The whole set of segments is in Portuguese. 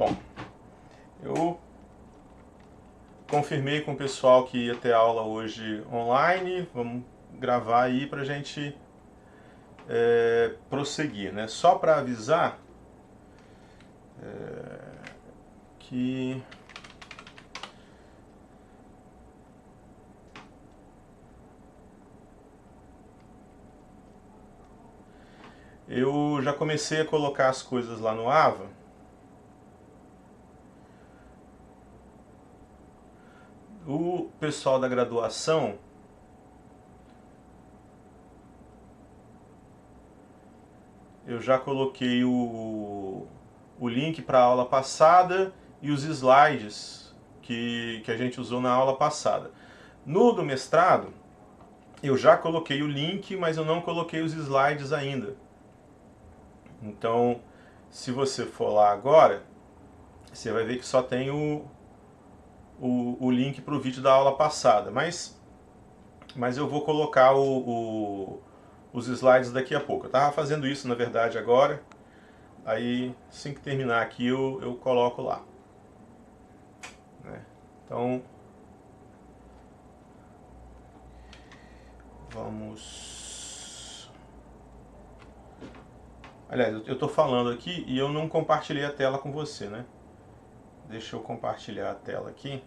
Bom, eu confirmei com o pessoal que ia ter aula hoje online. Vamos gravar aí pra gente prosseguir, né? Só para avisar que eu já comecei a colocar as coisas lá no Ava. O pessoal da graduação eu já coloquei o link para a aula passada e os slides que a gente usou na aula passada. No do mestrado, eu já coloquei o link, mas eu não coloquei os slides ainda. Então, se você for lá agora, você vai ver que só tem o link para o vídeo da aula passada. Mas eu vou colocar os slides daqui a pouco. Eu estava fazendo isso, na verdade, agora. Aí, assim que terminar aqui, eu coloco lá. Então, vamos... Aliás, eu estou falando aqui e eu não compartilhei a tela com você, né? Deixa eu compartilhar a tela aqui.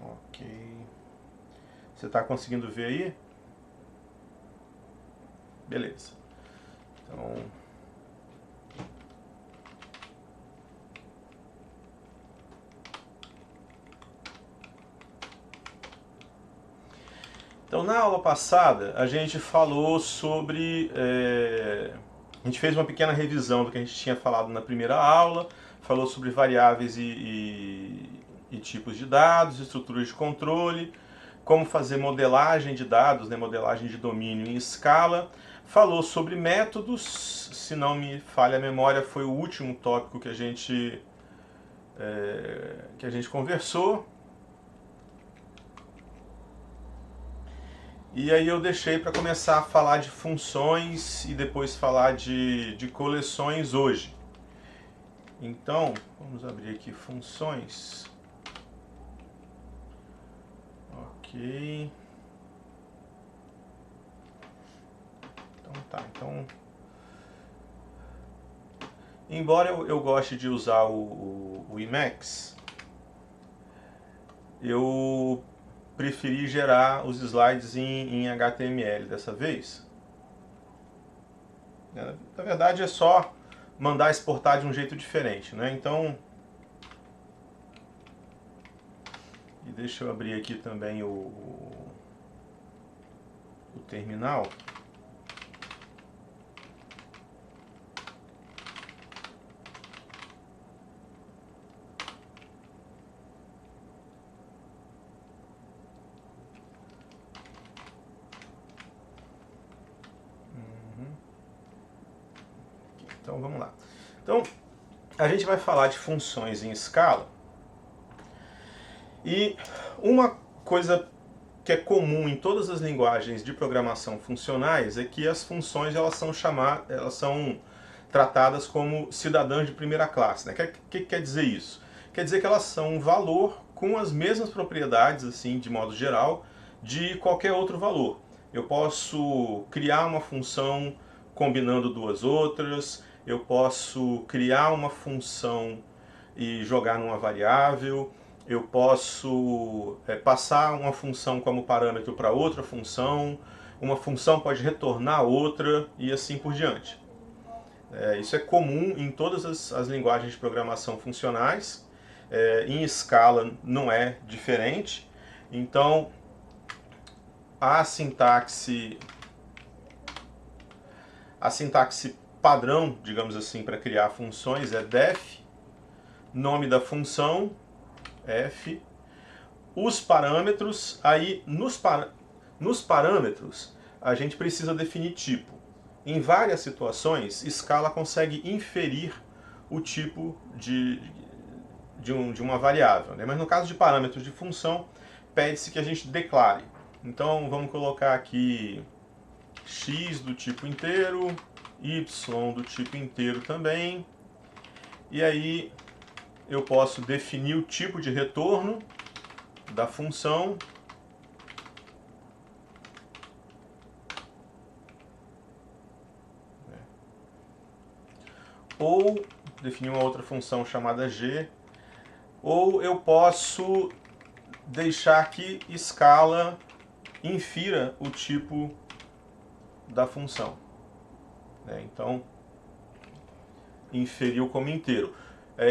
Ok. Você está conseguindo ver aí? Beleza. Então, na aula passada, a gente falou sobre... a gente fez uma pequena revisão do que a gente tinha falado na primeira aula, falou sobre variáveis e tipos de dados, estruturas de controle, como fazer modelagem de dados, né, modelagem de domínio em escala, falou sobre métodos, se não me falha a memória, foi o último tópico que a gente conversou. E aí eu deixei para começar a falar de funções e depois falar de coleções hoje. Então, vamos abrir aqui funções. Ok. Então tá, então... Embora eu goste de usar o Emacs, eu preferi gerar os slides em HTML dessa vez. Na verdade é só mandar exportar de um jeito diferente, né? Então, e deixa eu abrir aqui também o terminal. Então vamos lá. Então a gente vai falar de funções em escala. E uma coisa que é comum em todas as linguagens de programação funcionais é que as funções elas são tratadas como cidadãs de primeira classe, né? O que quer dizer isso? Quer dizer que elas são um valor com as mesmas propriedades, assim, de modo geral, de qualquer outro valor. Eu posso criar uma função combinando duas outras, eu posso criar uma função e jogar numa variável, eu posso passar uma função como parâmetro para outra função, uma função pode retornar outra e assim por diante. Isso é comum em todas as linguagens de programação funcionais, em escala não é diferente. Então, a sintaxe padrão, digamos assim, para criar funções é def, nome da função, f, os parâmetros, aí nos parâmetros a gente precisa definir tipo. em várias situações, Scala consegue inferir o tipo de uma variável, né? Mas no caso de parâmetros de função, pede-se que a gente declare. Então vamos colocar aqui x do tipo inteiro, y do tipo inteiro também, e aí eu posso definir o tipo de retorno da função. Ou definir uma outra função chamada g, ou eu posso deixar que Scala infira o tipo da função. Então, inferiu como inteiro.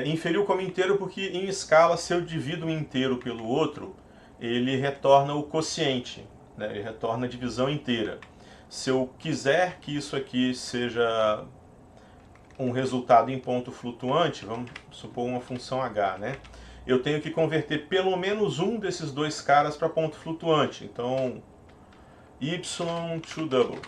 Inferiu como inteiro porque em Scala, se eu divido um inteiro pelo outro, ele retorna o quociente, né? Ele retorna a divisão inteira. Se eu quiser que isso aqui seja um resultado em ponto flutuante, vamos supor uma função h, né? Eu tenho que converter pelo menos um desses dois caras para ponto flutuante. Então, y to double.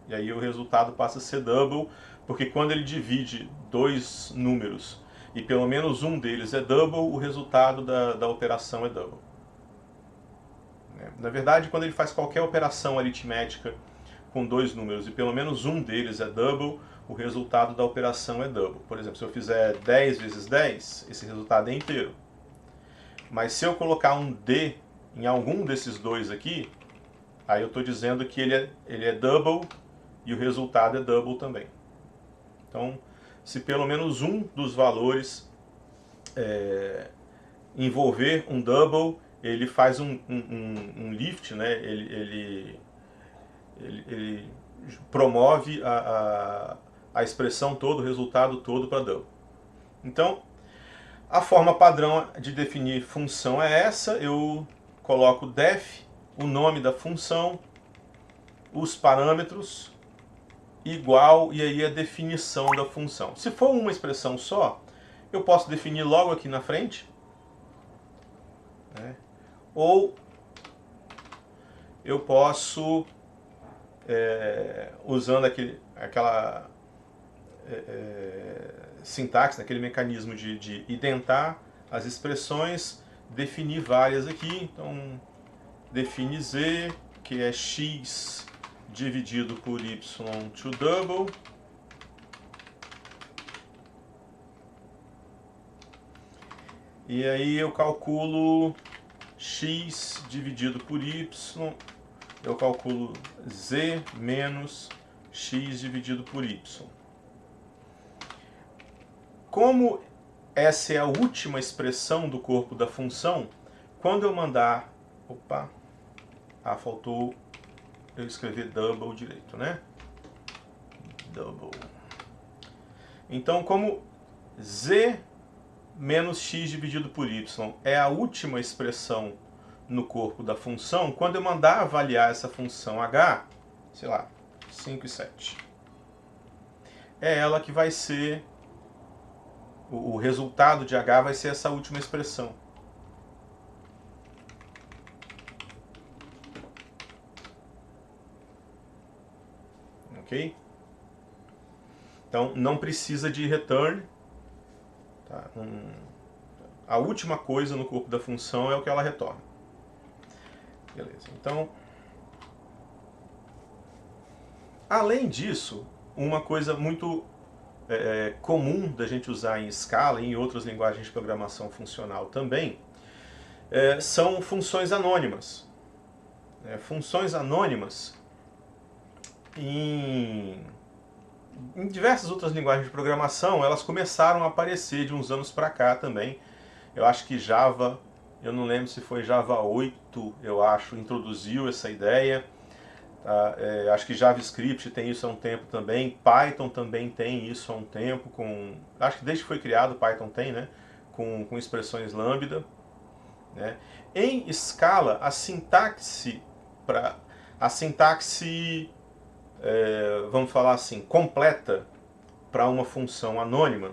E aí o resultado passa a ser double, porque quando ele divide dois números e pelo menos um deles é double, o resultado da operação é double. Na verdade, quando ele faz qualquer operação aritmética com dois números e pelo menos um deles é double, o resultado da operação é double. Por exemplo, se eu fizer 10 vezes 10, esse resultado é inteiro. Mas se eu colocar um D em algum desses dois aqui, aí eu estou dizendo que ele é double e o resultado é double também. Então, se pelo menos um dos valores envolver um double, ele faz um lift, né? Ele promove a expressão toda, o resultado todo para double. Então, a forma padrão de definir função é essa. Eu coloco def, o nome da função, os parâmetros, igual, e aí a definição da função. Se for uma expressão só, eu posso definir logo aqui na frente, né? Ou eu posso, usando aquela sintaxe, aquele mecanismo de identar as expressões, definir várias aqui. Então, define z, que é x dividido por y to double. E aí eu calculo x dividido por y, eu calculo z menos x dividido por y. Como essa é a última expressão do corpo da função, quando eu mandar... Opa! Faltou eu escrever double direito, né? Double. Então, como z menos x dividido por y é a última expressão no corpo da função, quando eu mandar avaliar essa função h, sei lá, 5 e 7, é ela que vai ser, o resultado de h vai ser essa última expressão. Ok? Então, não precisa de return. Tá? A última coisa no corpo da função é o que ela retorna. Beleza. Então, além disso, uma coisa muito comum da gente usar em Scala e em outras linguagens de programação funcional também, são funções anônimas. Funções anônimas em diversas outras linguagens de programação, elas começaram a aparecer de uns anos para cá também. Eu acho que Java, eu não lembro se foi Java 8, eu acho, introduziu essa ideia. Tá? Acho que JavaScript tem isso há um tempo também. Python também tem isso há um tempo. Acho que desde que foi criado, Python tem, né? Com expressões lambda. Né? Em Scala, a sintaxe vamos falar assim, completa para uma função anônima,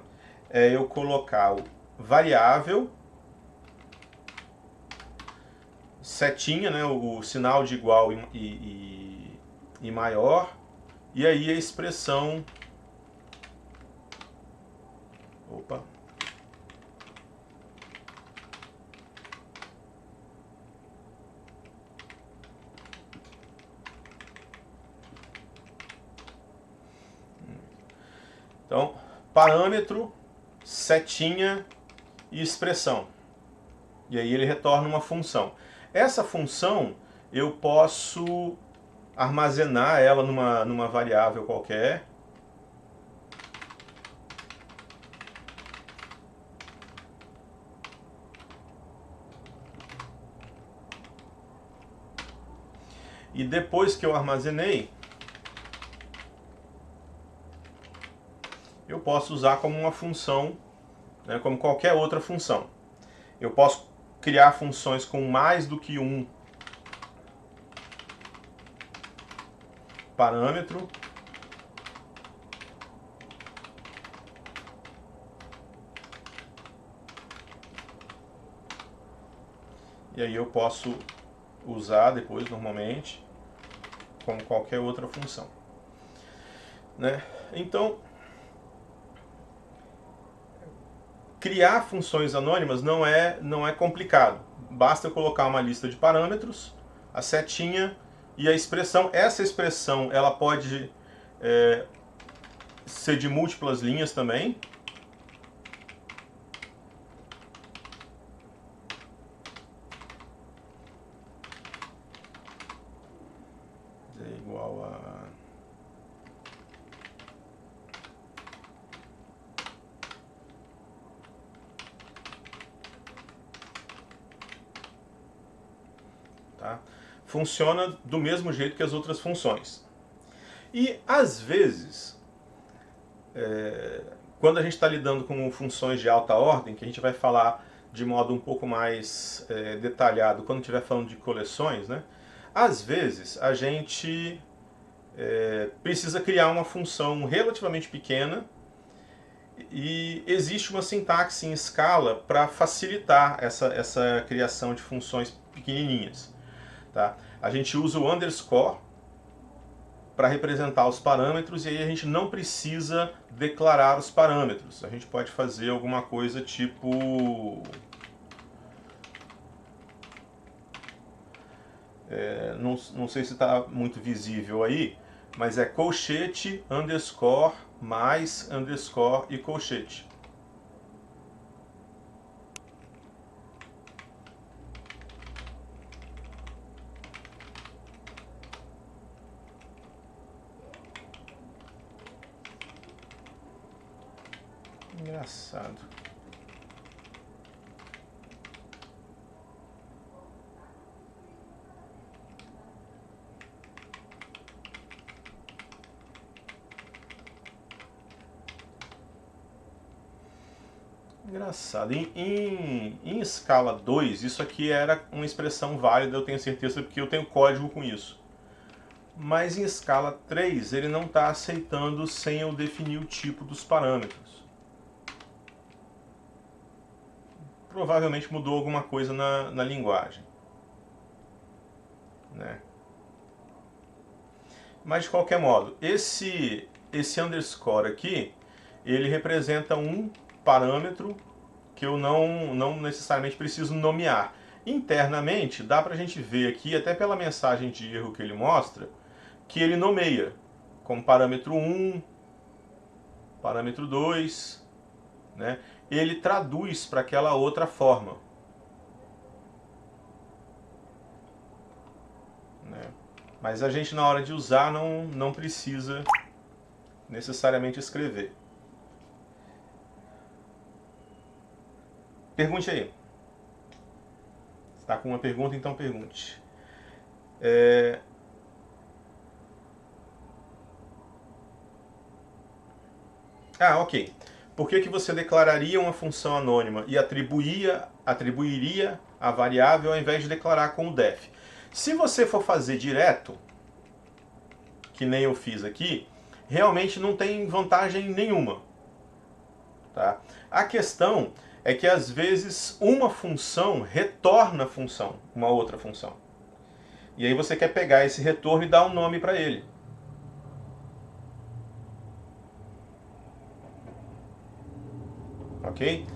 é eu colocar o variável, setinha, né, o sinal de igual e e maior, e aí a expressão... Opa! Então, parâmetro, setinha e expressão. E aí ele retorna uma função. Essa função eu posso armazenar ela numa variável qualquer. E depois que eu armazenei, eu posso usar como uma função, né, como qualquer outra função. Eu posso criar funções com mais do que um parâmetro. E aí eu posso usar depois, normalmente, como qualquer outra função. Né? Então, criar funções anônimas não é complicado. Basta eu colocar uma lista de parâmetros, a setinha e a expressão. Essa expressão ela pode ser de múltiplas linhas também. É igual a... Tá? Funciona do mesmo jeito que as outras funções. E, às vezes, quando a gente está lidando com funções de alta ordem, que a gente vai falar de modo um pouco mais detalhado quando estiver falando de coleções, né? Às vezes a gente precisa criar uma função relativamente pequena e existe uma sintaxe em escala para facilitar essa criação de funções pequenininhas. Tá? A gente usa o underscore para representar os parâmetros e aí a gente não precisa declarar os parâmetros. A gente pode fazer alguma coisa tipo... não sei se está muito visível aí, mas é colchete, underscore, mais, underscore e colchete. Engraçado. Engraçado. Em escala 2, isso aqui era uma expressão válida, eu tenho certeza, porque eu tenho código com isso. Mas em escala 3, ele não está aceitando sem eu definir o tipo dos parâmetros. Provavelmente mudou alguma coisa na linguagem. Né? Mas de qualquer modo, esse underscore aqui, ele representa um parâmetro que eu não necessariamente preciso nomear. Internamente, dá para a gente ver aqui, até pela mensagem de erro que ele mostra, que ele nomeia como parâmetro 1, parâmetro 2, né? Ele traduz para aquela outra forma. Né? Mas a gente, na hora de usar, não precisa necessariamente escrever. Pergunte aí. Se está com uma pergunta, então pergunte. Ok. Por que você declararia uma função anônima e atribuiria a variável ao invés de declarar com o def? Se você for fazer direto, que nem eu fiz aqui, realmente não tem vantagem nenhuma. Tá? A questão é que às vezes uma função retorna função, uma outra função. E aí você quer pegar esse retorno e dar um nome para ele. Ok?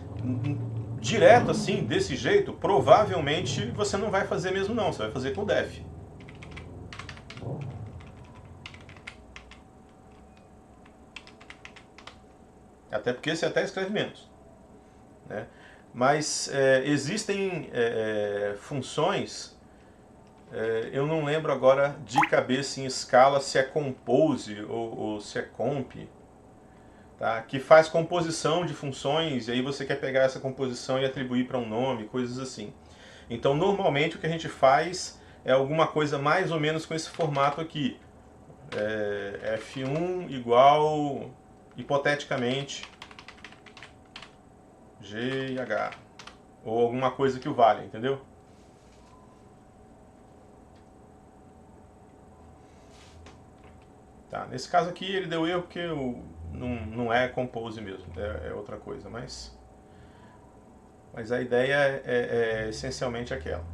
Direto assim, desse jeito, provavelmente você não vai fazer mesmo não, você vai fazer com def. Até porque você até escreve menos, né? Mas existem funções, eu não lembro agora de cabeça em escala se é compose ou se é comp, tá? Que faz composição de funções e aí você quer pegar essa composição e atribuir para um nome, coisas assim. Então normalmente o que a gente faz é alguma coisa mais ou menos com esse formato aqui. F1 igual, hipoteticamente, G e H. Ou alguma coisa que o valha, entendeu? Tá, nesse caso aqui ele deu erro porque não é compose mesmo, é outra coisa, mas a ideia é essencialmente aquela.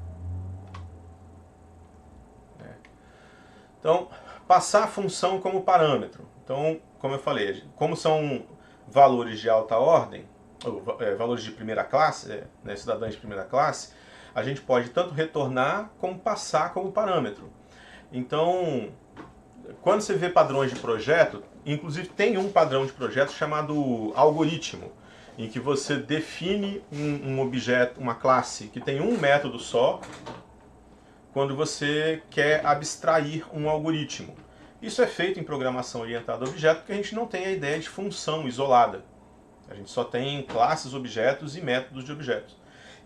Então, passar a função como parâmetro. Então, como eu falei, como são valores de alta ordem, ou, valores de primeira classe, né, cidadãos de primeira classe, a gente pode tanto retornar como passar como parâmetro. Então, quando você vê padrões de projeto, inclusive tem um padrão de projeto chamado algoritmo, em que você define um objeto, uma classe que tem um método só, quando você quer abstrair um algoritmo. Isso é feito em programação orientada a objeto porque a gente não tem a ideia de função isolada. A gente só tem classes, objetos e métodos de objetos.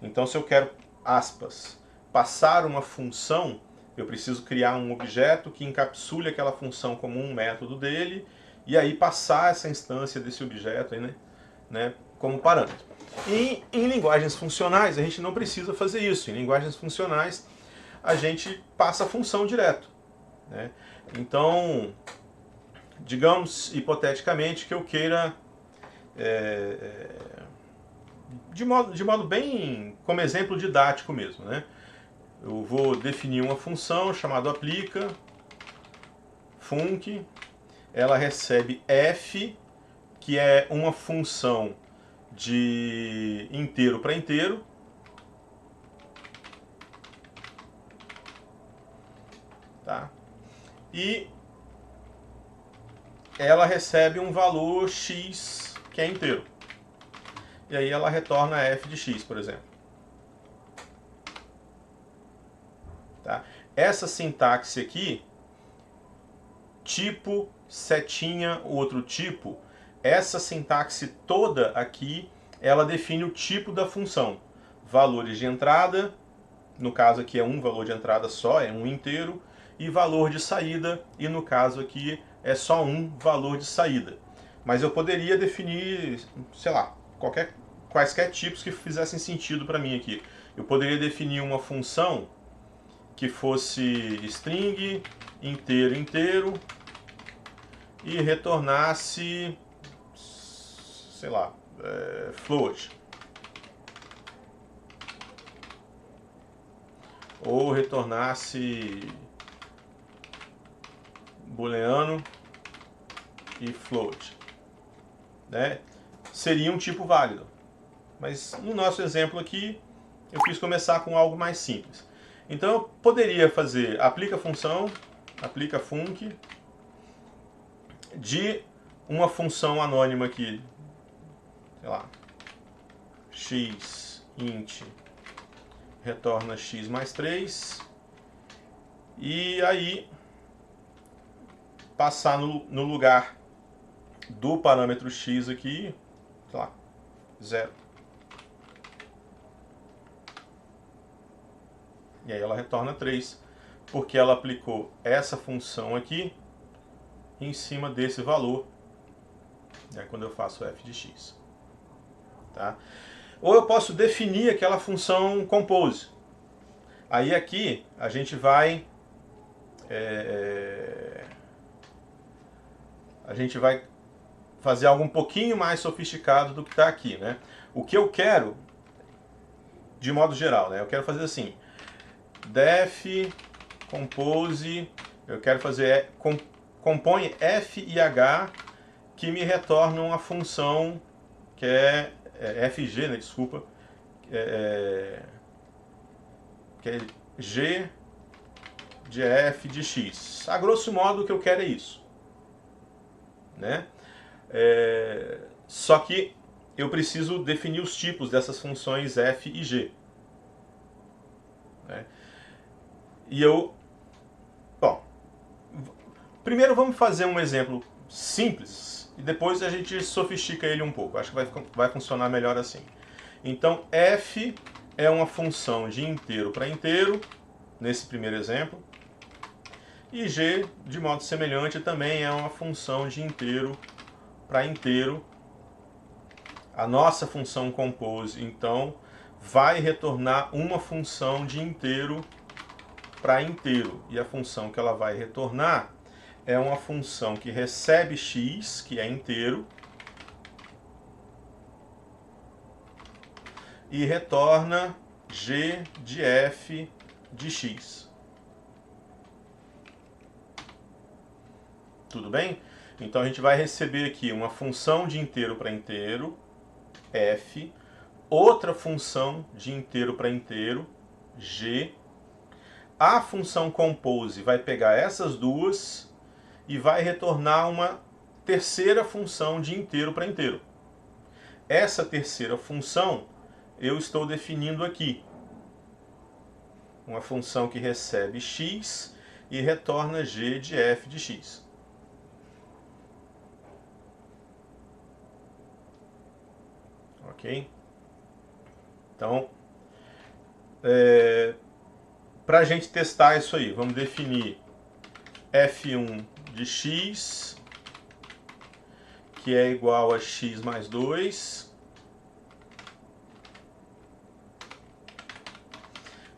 Então, se eu quero, aspas, passar uma função, eu preciso criar um objeto que encapsule aquela função como um método dele e aí passar essa instância desse objeto aí, né, como parâmetro. E em linguagens funcionais a gente não precisa fazer isso. Em linguagens funcionais a gente passa a função direto, né? Então, digamos hipoteticamente que eu queira, de modo bem, como exemplo didático mesmo, né? Eu vou definir uma função chamada aplica, func, ela recebe f, que é uma função de inteiro para inteiro, tá? E ela recebe um valor x que é inteiro. E aí ela retorna f de x, por exemplo. Tá? Essa sintaxe aqui, tipo, setinha, outro tipo, essa sintaxe toda aqui, ela define o tipo da função. Valores de entrada, no caso aqui é um valor de entrada só, é um inteiro, e valor de saída, e no caso aqui é só um valor de saída. Mas eu poderia definir, sei lá, quaisquer tipos que fizessem sentido para mim aqui. Eu poderia definir uma função que fosse string, inteiro, inteiro, e retornasse, sei lá, float. Ou retornasse booleano e float, né? Seria um tipo válido. Mas no nosso exemplo aqui, eu quis começar com algo mais simples. Então eu poderia fazer aplica função, aplica func, de uma função anônima aqui, sei lá, x int retorna x mais 3, e aí passar no lugar do parâmetro x aqui, sei lá, 0. E aí ela retorna 3, porque ela aplicou essa função aqui em cima desse valor, né, quando eu faço f de x. Tá? Ou eu posso definir aquela função compose. Aí aqui a gente vai fazer algo um pouquinho mais sofisticado do que está aqui, né? O que eu quero, de modo geral, né? Eu quero fazer assim, def compose, eu quero fazer, compõe f e h, que me retornam a função que é fg, né, desculpa, que é g de f de x. A grosso modo o que eu quero é isso, né? Só que eu preciso definir os tipos dessas funções f e g, né? E bom, primeiro vamos fazer um exemplo simples e depois a gente sofistica ele um pouco. Acho que vai funcionar melhor assim. Então f é uma função de inteiro para inteiro, nesse primeiro exemplo, e g, de modo semelhante, também é uma função de inteiro para inteiro. A nossa função compose, então, vai retornar uma função de inteiro para inteiro. E a função que ela vai retornar é uma função que recebe x, que é inteiro, e retorna g de f de x. Tudo bem? Então a gente vai receber aqui uma função de inteiro para inteiro, f, outra função de inteiro para inteiro, g. A função compose vai pegar essas duas e vai retornar uma terceira função de inteiro para inteiro. Essa terceira função eu estou definindo aqui. Uma função que recebe x e retorna g de f de x. Ok? Então, para a gente testar isso aí, vamos definir f1 de x, que é igual a x mais 2,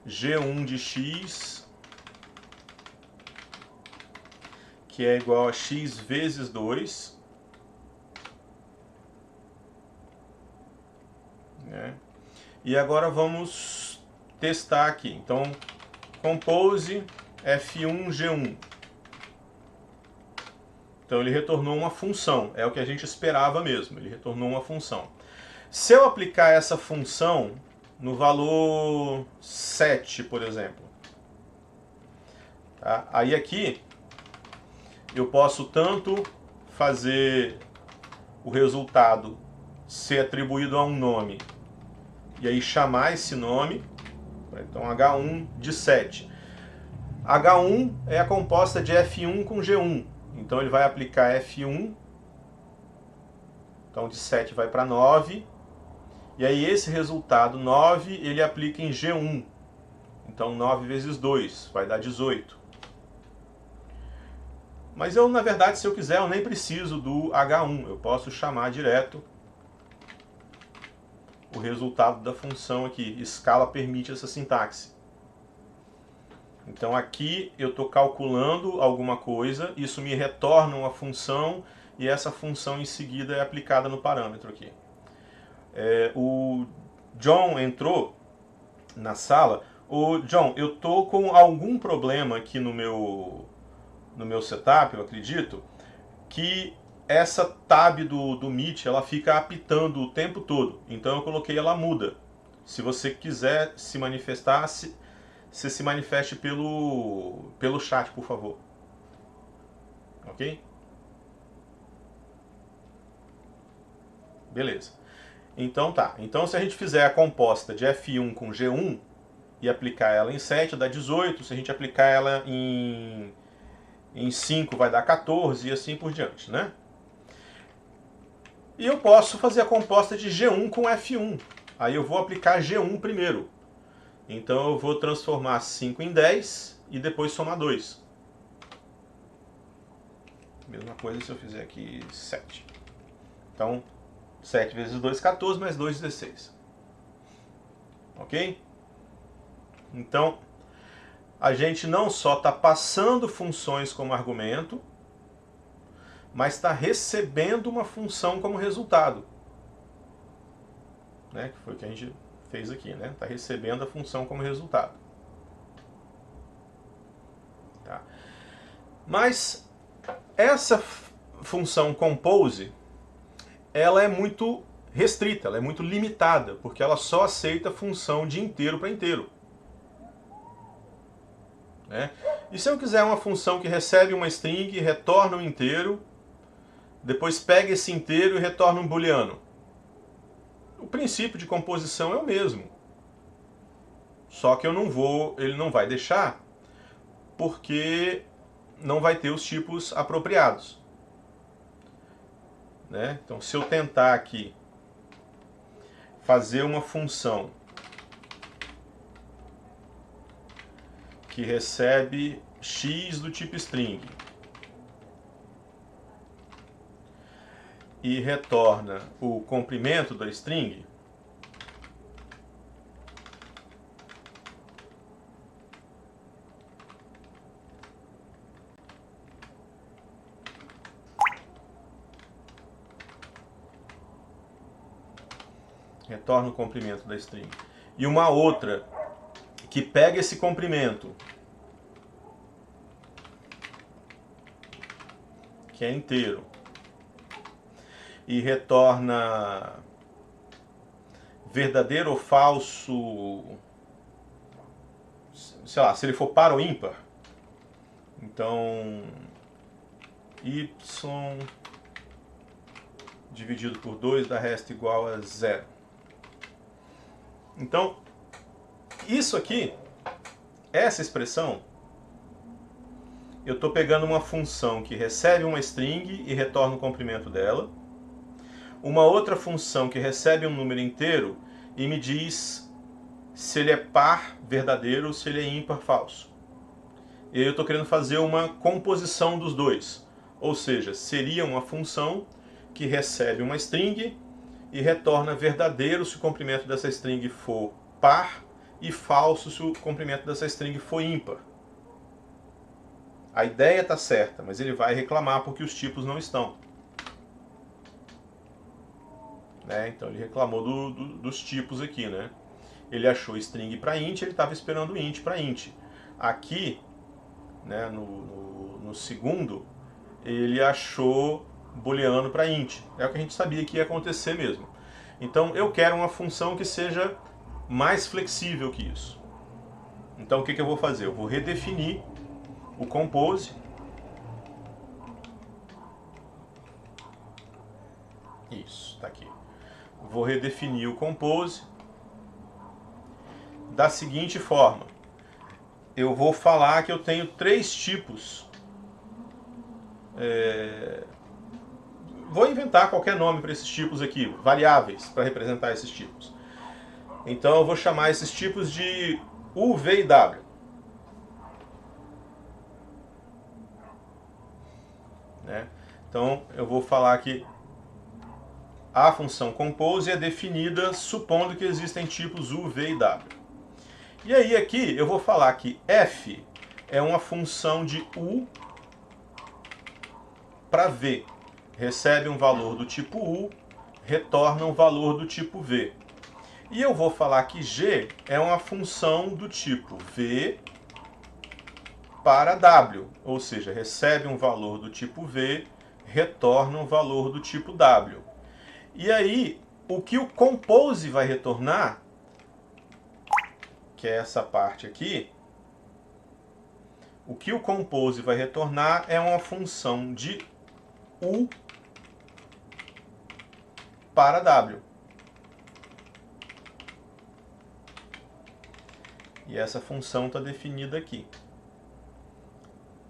g1 de x, que é igual a x vezes 2, né? E agora vamos testar aqui. Então, compose f1 g1. Então ele retornou uma função, é o que a gente esperava mesmo, ele retornou uma função. Se eu aplicar essa função no valor 7, por exemplo, tá? Aí aqui eu posso tanto fazer o resultado ser atribuído a um nome e aí chamar esse nome, então h1 de 7. H1 é a composta de f1 com g1, então ele vai aplicar f1, então de 7 vai para 9, e aí esse resultado 9 ele aplica em g1, então 9 vezes 2 vai dar 18. Mas eu, na verdade, se eu quiser, eu nem preciso do h1, eu posso chamar direto o resultado da função aqui. Scala permite essa sintaxe. Então aqui eu estou calculando alguma coisa, isso me retorna uma função e essa função em seguida é aplicada no parâmetro aqui. O John entrou na sala. O John, eu estou com algum problema aqui no meu setup, eu acredito, que essa tab do Meet ela fica apitando o tempo todo. Então eu coloquei ela muda. Se você quiser se manifestar, você se manifeste pelo chat, por favor. Ok? Beleza. Então tá. Então se a gente fizer a composta de F1 com G1 e aplicar ela em 7, dá 18. Se a gente aplicar ela em 5, vai dar 14 e assim por diante, né? E eu posso fazer a composta de G1 com F1. Aí eu vou aplicar G1 primeiro. Então eu vou transformar 5 em 10 e depois somar 2. Mesma coisa se eu fizer aqui 7. Então, 7 vezes 2, 14, mais 2, 16. Ok? Então, a gente não só está passando funções como argumento, mas está recebendo uma função como resultado. Né? Que foi o que a gente fez aqui, né? Está recebendo a função como resultado. Tá? Mas essa função compose, ela é muito restrita, ela é muito limitada, porque ela só aceita função de inteiro para inteiro. Né? E se eu quiser uma função que recebe uma string, retorna um inteiro, depois pega esse inteiro e retorna um booleano? O princípio de composição é o mesmo. Só que ele não vai deixar, porque não vai ter os tipos apropriados. Né? Então, se eu tentar aqui fazer uma função que recebe x do tipo string e retorna o comprimento da string, retorna o comprimento da string, e uma outra que pega esse comprimento, que é inteiro, e retorna verdadeiro ou falso, sei lá, se ele for par ou ímpar. Então, y dividido por 2 dá resta igual a 0. Então, isso aqui, essa expressão, eu estou pegando uma função que recebe uma string e retorna o comprimento dela, uma outra função que recebe um número inteiro e me diz se ele é par verdadeiro ou se ele é ímpar falso. E aí eu estou querendo fazer uma composição dos dois, ou seja, seria uma função que recebe uma string e retorna verdadeiro se o comprimento dessa string for par e falso se o comprimento dessa string for ímpar. A ideia está certa, mas ele vai reclamar porque os tipos não estão. Né? Então ele reclamou dos tipos aqui. Né? Ele achou string para int, ele estava esperando int para int. Aqui, né, no segundo, ele achou booleano para int. É o que a gente sabia que ia acontecer mesmo. Então eu quero uma função que seja mais flexível que isso. Então o que eu vou fazer? Eu vou redefinir o compose. Isso, está aqui. Vou redefinir o compose da seguinte forma. Eu vou falar que eu tenho 3 tipos. Vou inventar qualquer nome para esses tipos aqui, variáveis para representar esses tipos. Então eu vou chamar esses tipos de U, V e W. Né? Então eu vou falar que a função compose é definida supondo que existem tipos U, V e W. E aí aqui eu vou falar que f é uma função de U para V. Recebe um valor do tipo U, retorna um valor do tipo V. E eu vou falar que G é uma função do tipo V para W, ou seja, recebe um valor do tipo V, retorna um valor do tipo W. E aí, o que o compose vai retornar, que é essa parte aqui, o que o compose vai retornar é uma função de U para W. E essa função está definida aqui.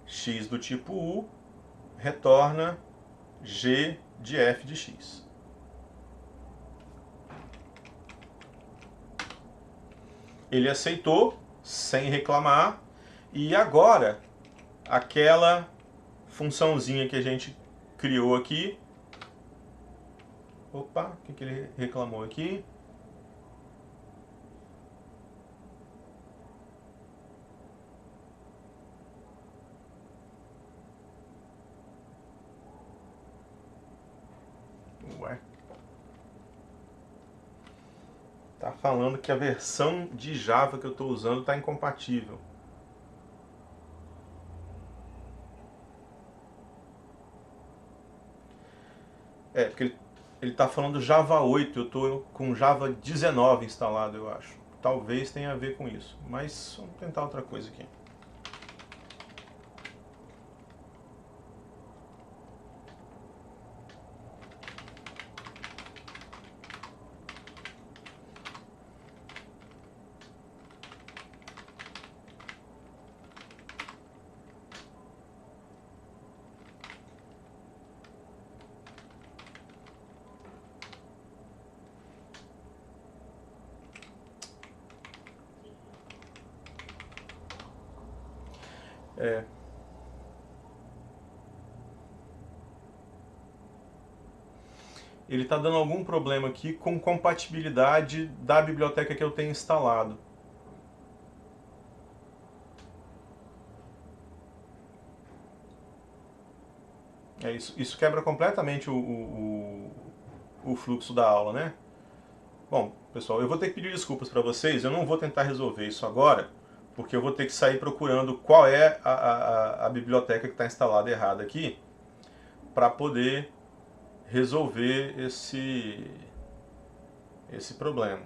X do tipo U retorna G de f de x. Ele aceitou, sem reclamar, e agora, aquela funçãozinha que a gente criou aqui... Opa, o que ele reclamou aqui? Ué. Tá falando que a versão de Java que eu estou usando está incompatível. Porque ele está falando Java 8, eu estou com Java 19 instalado, eu acho. Talvez tenha a ver com isso, mas vamos tentar outra coisa aqui. Ele está dando algum problema aqui com compatibilidade da biblioteca que eu tenho instalado. Isso quebra completamente o fluxo da aula, né? Bom, pessoal, eu vou ter que pedir desculpas para vocês, eu não vou tentar resolver isso agora, porque eu vou ter que sair procurando qual é a biblioteca que está instalada errada aqui, para poder resolver esse problema.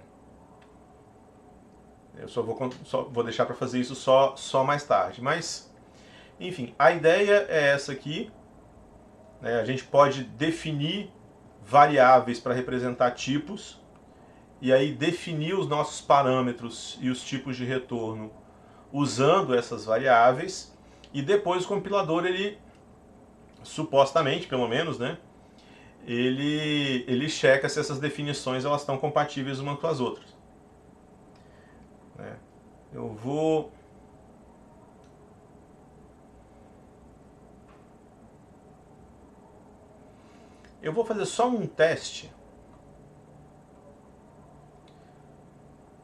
Eu só vou deixar para fazer isso só mais tarde. Mas, enfim, a ideia é essa aqui. Né? A gente pode definir variáveis para representar tipos e aí definir os nossos parâmetros e os tipos de retorno usando essas variáveis, e depois o compilador, ele supostamente, pelo menos, né, ele checa se essas definições elas estão compatíveis umas com as outras. Né? Eu vou fazer só um teste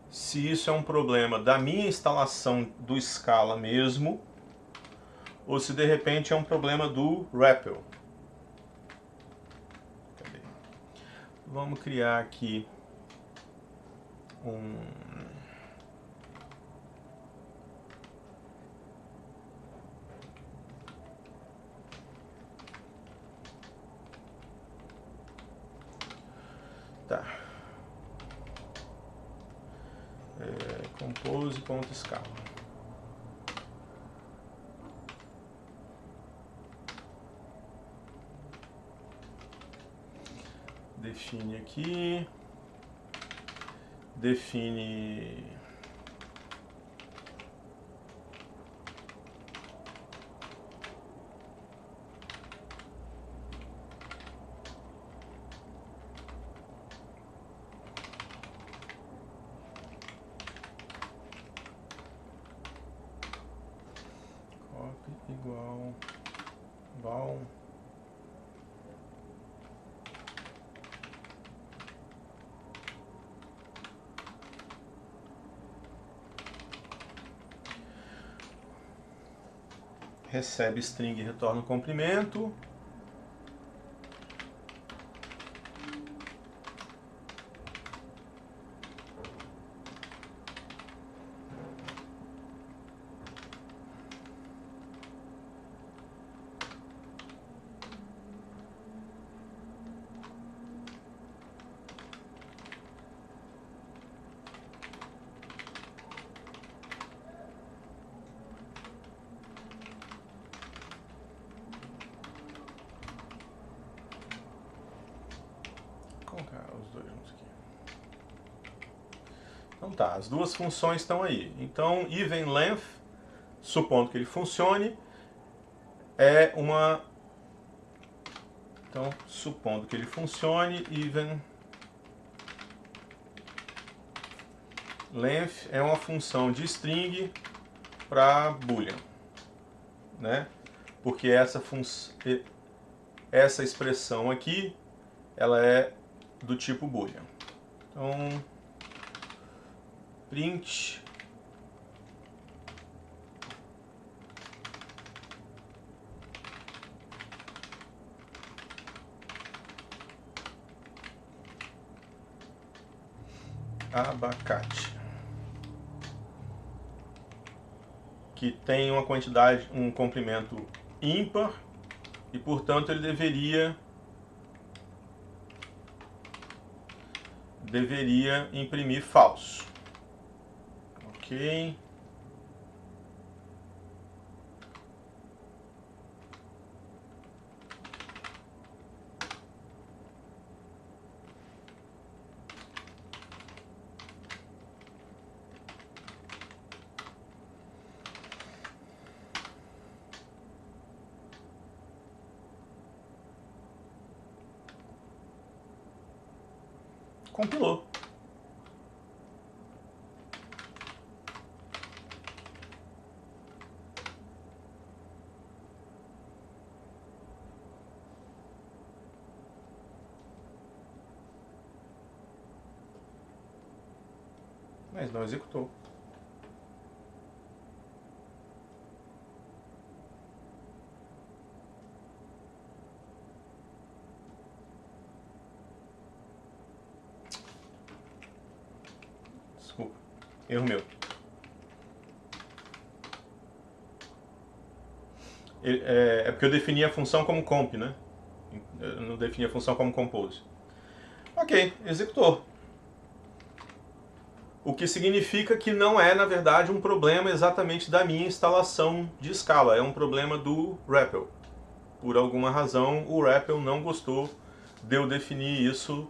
se isso é um problema da minha instalação do Scala mesmo, ou se de repente é um problema do REPL. Cadê? Vamos criar aqui um... Tá. Compose.scala. Define aqui. Define igual val recebe string e retorna o comprimento. Os dois juntos aqui. Então tá, as duas funções estão aí. Então, even length, supondo que ele funcione, é uma... Então, supondo que ele funcione, even length é uma função de string para boolean, né? Porque essa expressão aqui, ela é do tipo boolean. Então, print abacate, que tem uma quantidade, um comprimento ímpar, e portanto ele deveria deveria imprimir falso. Ok. Compilou. Mas não executou. Desculpa, erro meu. É porque eu defini a função como comp, né? Eu não defini a função como compose. Ok, executou. O que significa que não é, na verdade, um problema exatamente da minha instalação de Scala. É um problema do REPL. Por alguma razão, o REPL não gostou de eu definir isso.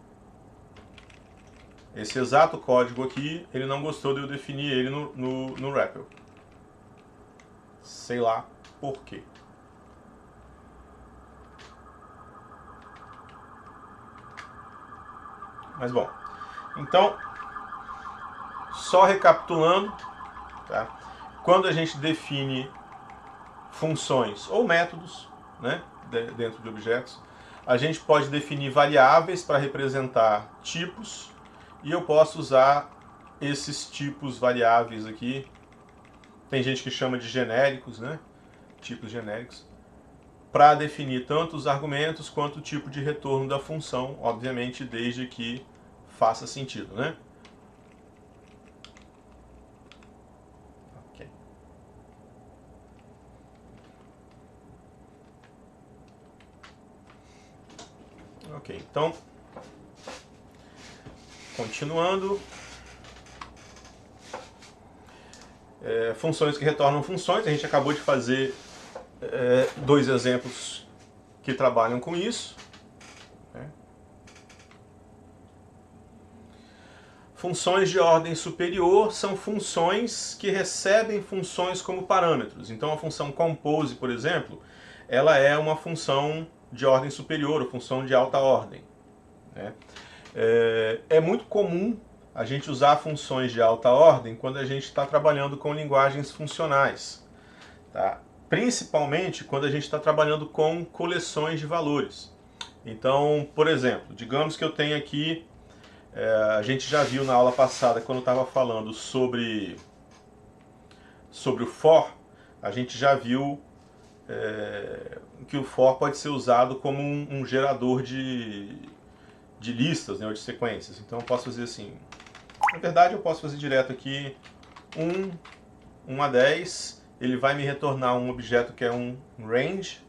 Esse exato código aqui, ele não gostou de eu definir ele no REPL. Sei lá por quê. Mas bom, então, só recapitulando, tá? Quando a gente define funções ou métodos, né, dentro de objetos, a gente pode definir variáveis para representar tipos, e eu posso usar esses tipos variáveis aqui. Tem gente que chama de genéricos, né? Tipos genéricos, para definir tanto os argumentos quanto o tipo de retorno da função, obviamente desde que faça sentido, né? Ok. Ok, então, continuando. Funções que retornam funções, a gente acabou de fazer dois exemplos que trabalham com isso. Né? Funções de ordem superior são funções que recebem funções como parâmetros. Então a função compose, por exemplo, ela é uma função de ordem superior, ou função de alta ordem. Né? É muito comum a gente usar funções de alta ordem quando a gente está trabalhando com linguagens funcionais. Tá? Principalmente quando a gente está trabalhando com coleções de valores. Então, por exemplo, digamos que eu tenho aqui, a gente já viu na aula passada, quando eu estava falando sobre o for, a gente já viu que o for pode ser usado como um gerador de listas, né, ou de sequências. Então eu posso fazer assim, na verdade eu posso fazer direto aqui 1 a 10, ele vai me retornar um objeto que é um range.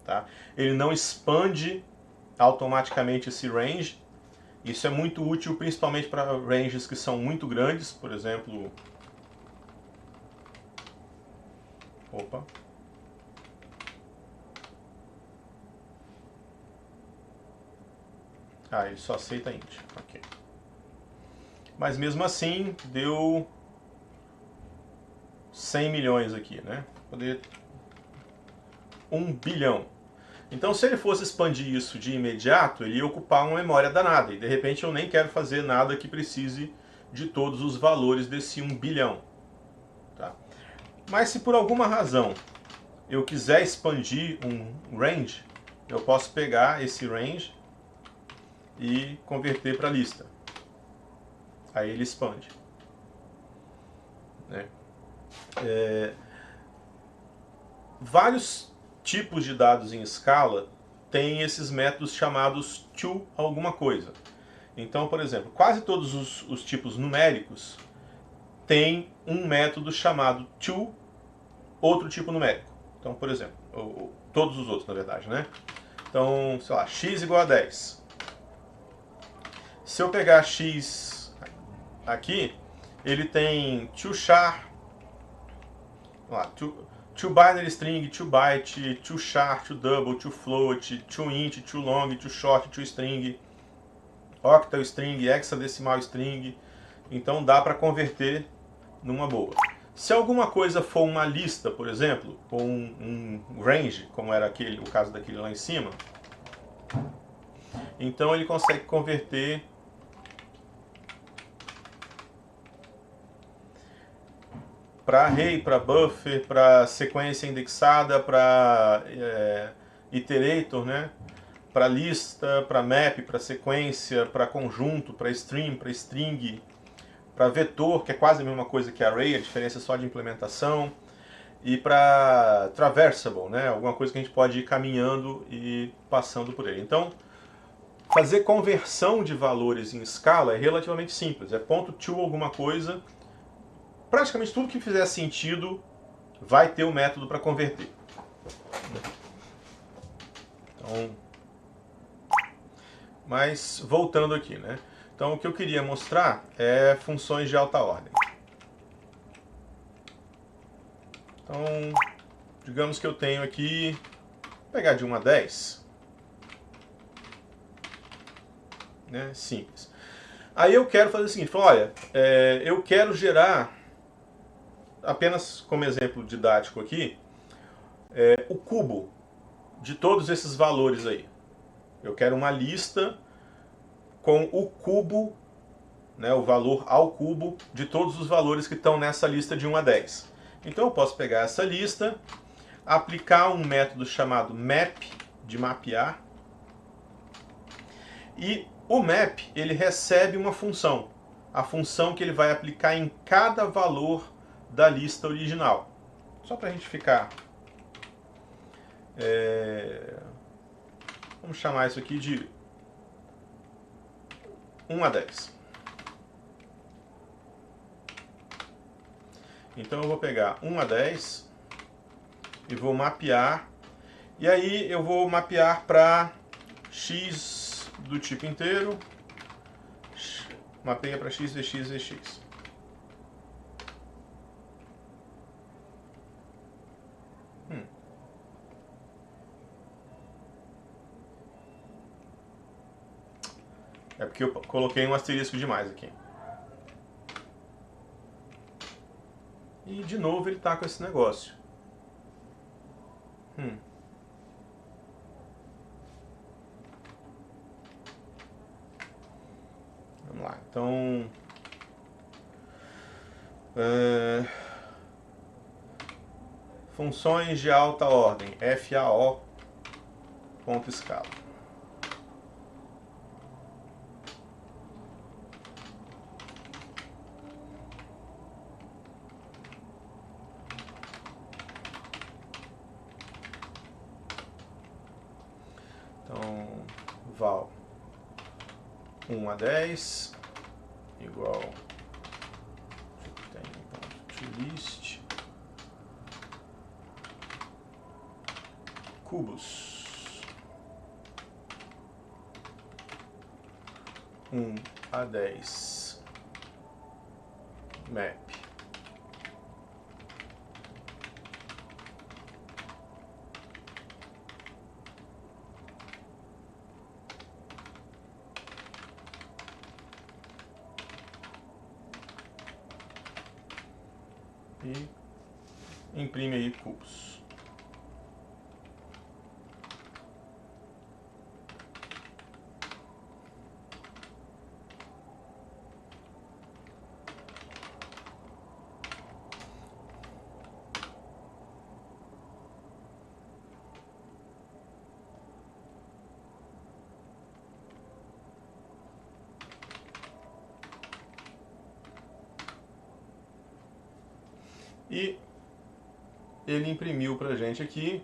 Tá? Ele não expande automaticamente esse range. Isso é muito útil principalmente para ranges que são muito grandes, por exemplo... Opa! Ah, ele só aceita int. Ok. Mas mesmo assim, deu 100 milhões aqui, né? Poder 1 bilhão. Então, se ele fosse expandir isso de imediato, ele ia ocupar uma memória danada. E, de repente, eu nem quero fazer nada que precise de todos os valores desse 1 bilhão. Tá? Mas se por alguma razão eu quiser expandir um range, eu posso pegar esse range e converter para lista. Aí ele expande. Né? Vários tipos de dados em escala têm esses métodos chamados to alguma coisa. Então, por exemplo, quase todos os tipos numéricos têm um método chamado to outro tipo numérico. Então, por exemplo, todos os outros, na verdade, né? Então, sei lá, x igual a 10. Se eu pegar x aqui, ele tem toChar, toBinary string, toByte, toChar, toDouble, toFloat, toInt, toLong, toShort, toString, octal string, hexadecimal string. Então dá para converter numa boa. Se alguma coisa for uma lista, por exemplo, ou um range, como era o caso daquele lá em cima, então ele consegue converter para array, para buffer, para sequência indexada, para iterator, né? Para lista, para map, para sequência, para conjunto, para stream, para string, para vetor, que é quase a mesma coisa que array, a diferença é só de implementação, e para traversable, né? Alguma coisa que a gente pode ir caminhando e passando por ele. Então, fazer conversão de valores em escala é relativamente simples. É ponto to alguma coisa. Praticamente tudo que fizer sentido vai ter um método para converter. Então, mas voltando aqui, né? Então o que eu queria mostrar é funções de alta ordem. Então, digamos que eu tenho aqui, vou pegar de 1 a 10, né? Simples. Aí eu quero fazer o seguinte, olha, eu quero gerar, apenas como exemplo didático aqui, o cubo de todos esses valores aí. Eu quero uma lista com o cubo, né, o valor ao cubo de todos os valores que estão nessa lista de 1 a 10. Então eu posso pegar essa lista, aplicar um método chamado map, de mapear, e o map ele recebe uma função, a função que ele vai aplicar em cada valor da lista original. Só para a gente ficar... vamos chamar isso aqui de 1 a 10. Então eu vou pegar 1 a 10 e vou mapear. E aí eu vou mapear para x do tipo inteiro. Mapeia para x, vx, vx. É porque eu coloquei um asterisco demais aqui. E de novo ele está com esse negócio. Vamos lá. Então... funções de alta ordem. FAO. Ponto escala. Então, val 1 a 10 igual list cubos 1 a 10 map e imprime aí cubos. E ele imprimiu pra gente aqui,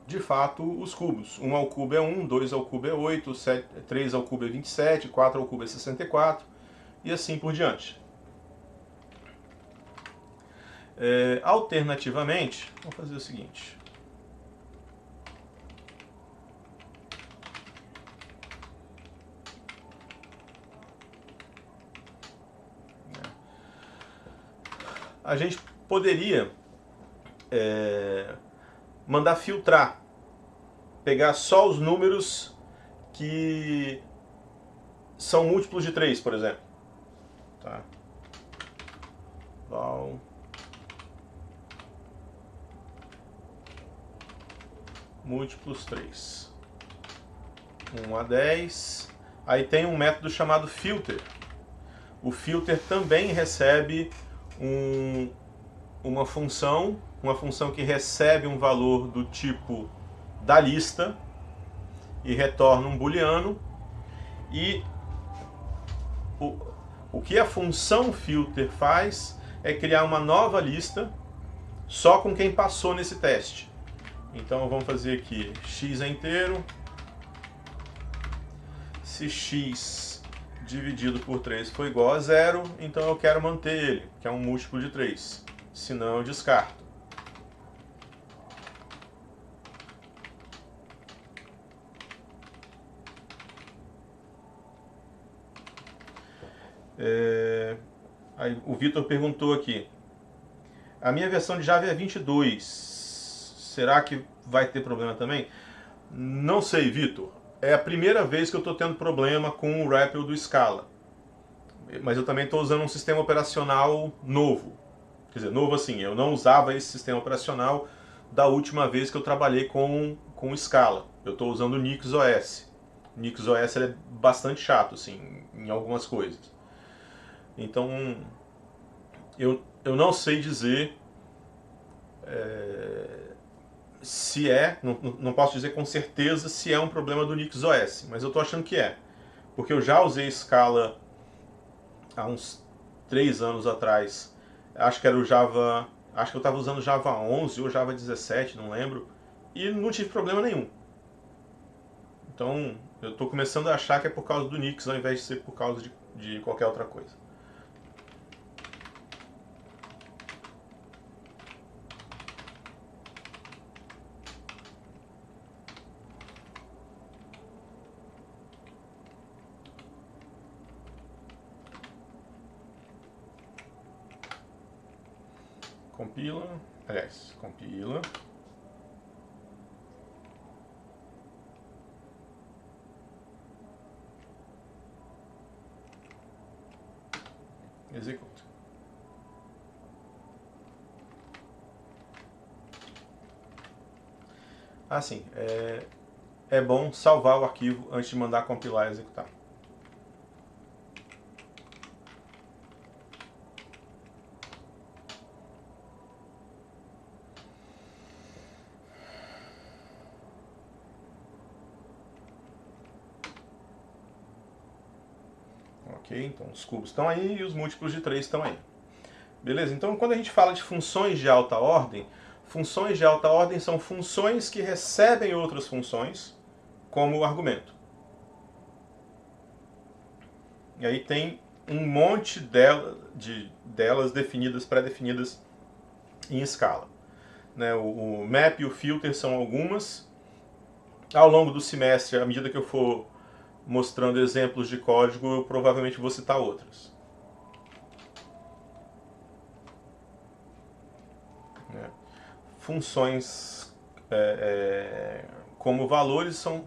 de fato, os cubos. 1 ao cubo é 1, 2 ao cubo é 8, 3 ao cubo é 27, 4 ao cubo é 64, e assim por diante. Alternativamente, vamos fazer o seguinte. a gente poderia mandar filtrar, pegar só os números que são múltiplos de 3, por exemplo. Tá? Val múltiplos 3. 1 a 10. Aí tem um método chamado filter. O filter também recebe uma função que recebe um valor do tipo da lista e retorna um booleano. E o que a função filter faz é criar uma nova lista só com quem passou nesse teste. Então vamos fazer aqui, x é inteiro. Se x dividido por 3 for igual a 0, então eu quero manter ele, que é um múltiplo de 3. Senão eu descarto. Aí o Vitor perguntou aqui. A minha versão de Java é 22. Será que vai ter problema também? Não sei, Vitor. É a primeira vez que eu estou tendo problema com o REPL do Scala. Mas eu também estou usando um sistema operacional novo. Quer dizer, novo assim, eu não usava esse sistema operacional da última vez que eu trabalhei com o Scala. Eu estou usando o NixOS. O NixOS é bastante chato, assim, em algumas coisas. Então, eu não sei dizer se é, não posso dizer com certeza se é um problema do NixOS, mas eu estou achando que é. Porque eu já usei Scala há uns 3 anos atrás. Acho que era o Java, acho que eu estava usando Java 11 ou Java 17, não lembro, e não tive problema nenhum. Então, eu estou começando a achar que é por causa do Nix ao invés de ser por causa de qualquer outra coisa. Compila, aliás, compila. Executa. Assim, é bom salvar o arquivo antes de mandar compilar e executar. Ok, então os cubos estão aí e os múltiplos de 3 estão aí. Beleza? Então, quando a gente fala de funções de alta ordem são funções que recebem outras funções como argumento. E aí tem um monte delas definidas, pré-definidas em escala. Né? O map e o filter são algumas. Ao longo do semestre, à medida que eu for mostrando exemplos de código, eu provavelmente vou citar outras. Funções como valores são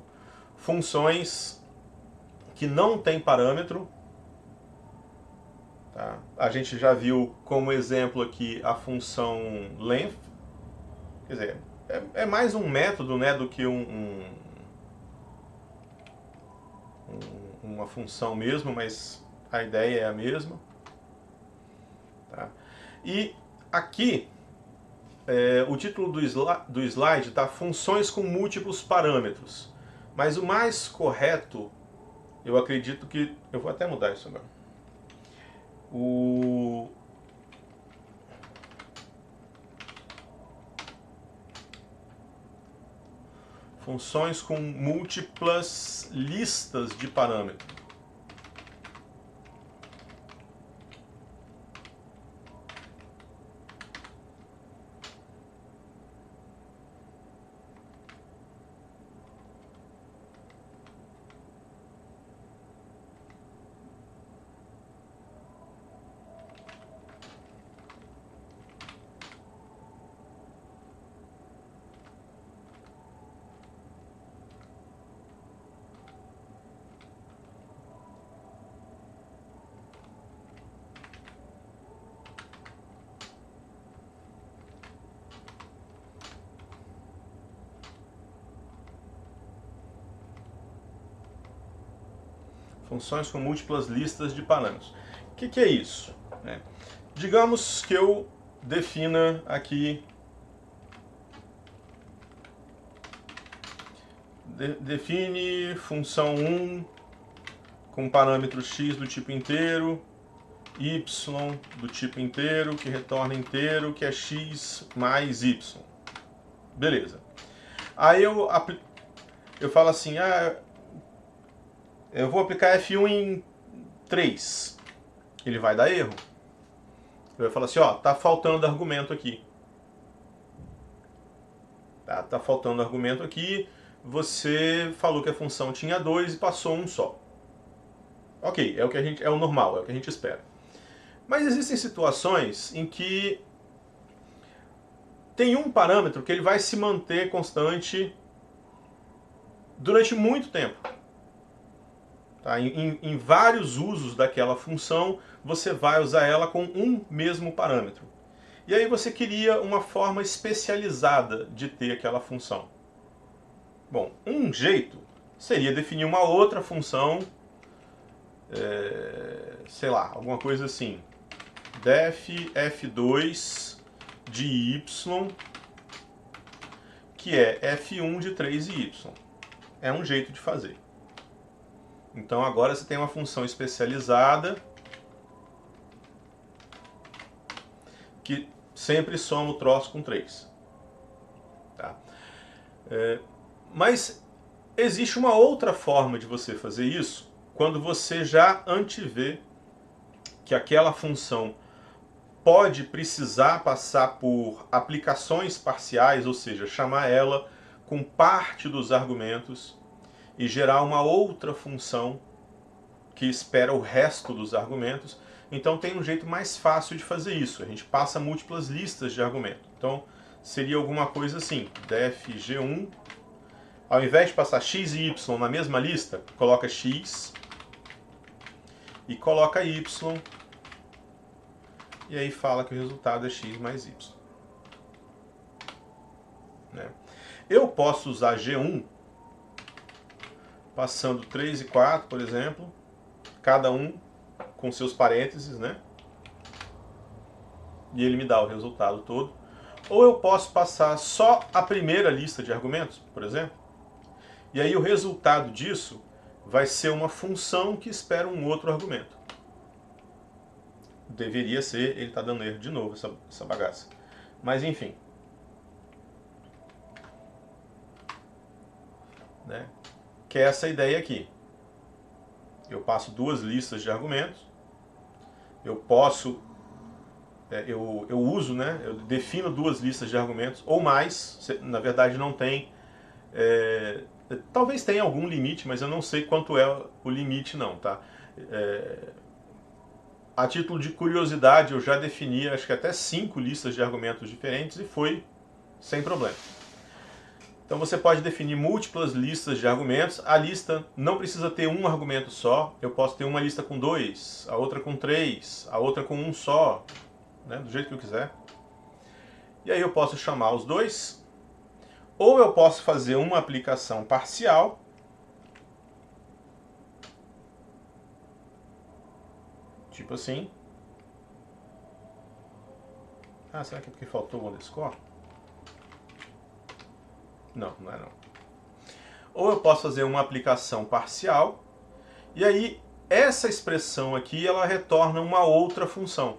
funções que não têm parâmetro. Tá? A gente já viu como exemplo aqui a função length. Quer dizer, é mais um método, né, do que uma função mesmo, mas a ideia é a mesma. Tá? E aqui o título do slide está funções com múltiplos parâmetros. Mas o mais correto, eu acredito que... Eu vou até mudar isso agora. Funções com múltiplas listas de parâmetros. Funções com múltiplas listas de parâmetros. O que é isso? Digamos que eu defina aqui... Define função 1 com parâmetro x do tipo inteiro, y do tipo inteiro, que retorna inteiro, que é x mais y. Beleza. Aí eu falo assim, eu vou aplicar F1 em 3. Ele vai dar erro. Eu vou falar assim, tá faltando argumento aqui. Tá faltando argumento aqui. Você falou que a função tinha 2 e passou um só. Ok, é o normal, é o que a gente espera. Mas existem situações em que tem um parâmetro que ele vai se manter constante durante muito tempo. Tá? Em vários usos daquela função, você vai usar ela com um mesmo parâmetro. E aí você queria uma forma especializada de ter aquela função. Bom, um jeito seria definir uma outra função, sei lá, alguma coisa assim. Def f2 de y, que é f1 de 3y. É um jeito de fazer. Então agora você tem uma função especializada que sempre soma o troço com 3. Tá? Mas existe uma outra forma de você fazer isso quando você já antevê que aquela função pode precisar passar por aplicações parciais, ou seja, chamar ela com parte dos argumentos e gerar uma outra função que espera o resto dos argumentos. Então tem um jeito mais fácil de fazer isso. A gente passa múltiplas listas de argumentos. Então seria alguma coisa assim, def g1, ao invés de passar x e y na mesma lista, coloca x e coloca y, e aí fala que o resultado é x mais y. Eu posso usar G1 passando 3 e 4, por exemplo, cada um com seus parênteses, né? E ele me dá o resultado todo. Ou eu posso passar só a primeira lista de argumentos, por exemplo, e aí o resultado disso vai ser uma função que espera um outro argumento. Deveria ser, ele está dando erro de novo, essa bagaça. Mas enfim. Que é essa ideia aqui. Eu passo duas listas de argumentos. Eu posso... eu uso, né? Eu defino duas listas de argumentos ou mais. Na verdade não tem... talvez tenha algum limite, mas eu não sei quanto é o limite não, tá? A título de curiosidade, eu já defini, acho que até 5 listas de argumentos diferentes e foi sem problema. Então você pode definir múltiplas listas de argumentos. A lista não precisa ter um argumento só. Eu posso ter uma lista com 2, a outra com 3, a outra com um só, né? Do jeito que eu quiser. E aí eu posso chamar os dois. Ou eu posso fazer uma aplicação parcial. Tipo assim. Será que é porque faltou o underscore? Não, não é não. Ou eu posso fazer uma aplicação parcial. E aí, essa expressão aqui, ela retorna uma outra função.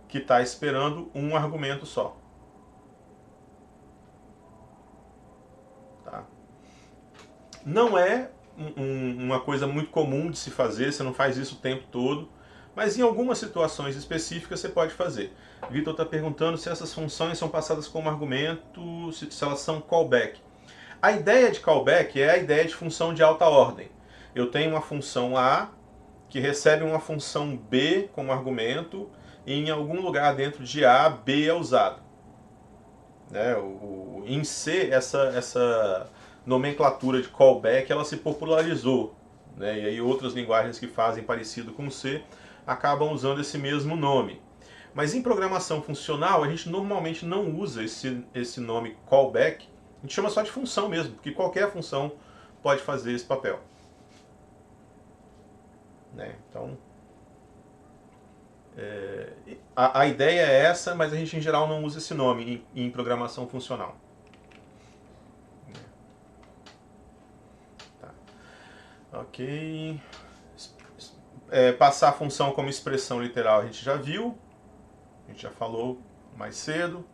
Que está esperando um argumento só. Tá? Não é uma coisa muito comum de se fazer, você não faz isso o tempo todo, mas em algumas situações específicas você pode fazer. Vitor está perguntando se essas funções são passadas como argumento, se elas são callback. A ideia de callback é a ideia de função de alta ordem. Eu tenho uma função A que recebe uma função B como argumento e em algum lugar dentro de A, B é usado. Em C, essa nomenclatura de callback ela se popularizou, né? E aí outras linguagens que fazem parecido com C acabam usando esse mesmo nome. Mas em programação funcional a gente normalmente não usa esse nome callback, a gente chama só de função mesmo, porque qualquer função pode fazer esse papel. né? Então, a ideia é essa, mas a gente em geral não usa esse nome em programação funcional. Tá. Ok. Passar a função como expressão literal a gente já viu, a gente já falou mais cedo.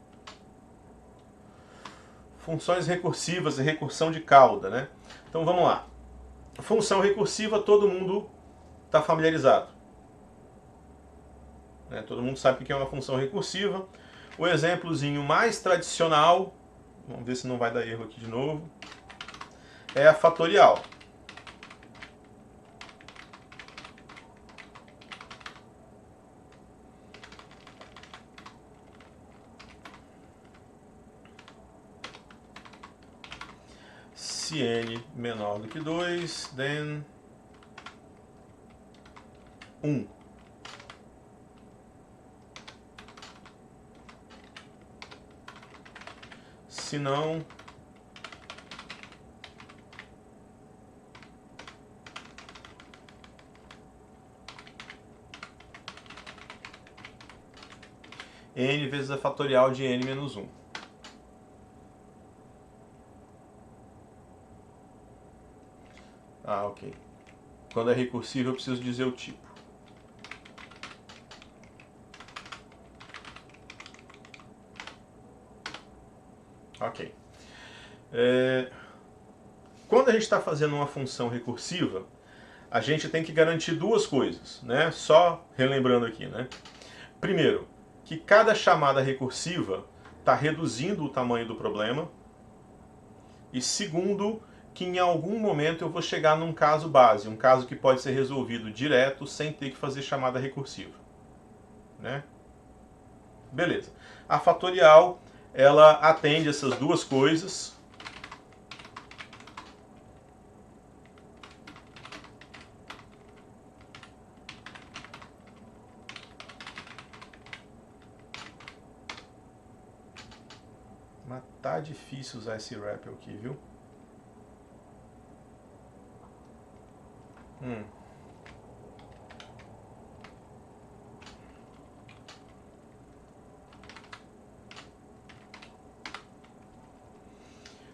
Funções recursivas e recursão de cauda, né? Então vamos lá. Função recursiva todo mundo está familiarizado. Né? Todo mundo sabe o que é uma função recursiva. O exemplozinho mais tradicional, vamos ver se não vai dar erro aqui de novo, é a fatorial. Se n menor do que 2, then 1. Se não, n vezes a fatorial de n menos 1. Ah, ok. Quando é recursivo eu preciso dizer o tipo. Ok. Quando a gente está fazendo uma função recursiva, a gente tem que garantir duas coisas, né? Só relembrando aqui, né? Primeiro, que cada chamada recursiva está reduzindo o tamanho do problema. E segundo, que em algum momento eu vou chegar num caso base, um caso que pode ser resolvido direto sem ter que fazer chamada recursiva, né? Beleza. A fatorial, ela atende essas duas coisas. Mas tá difícil usar esse REPL aqui, viu?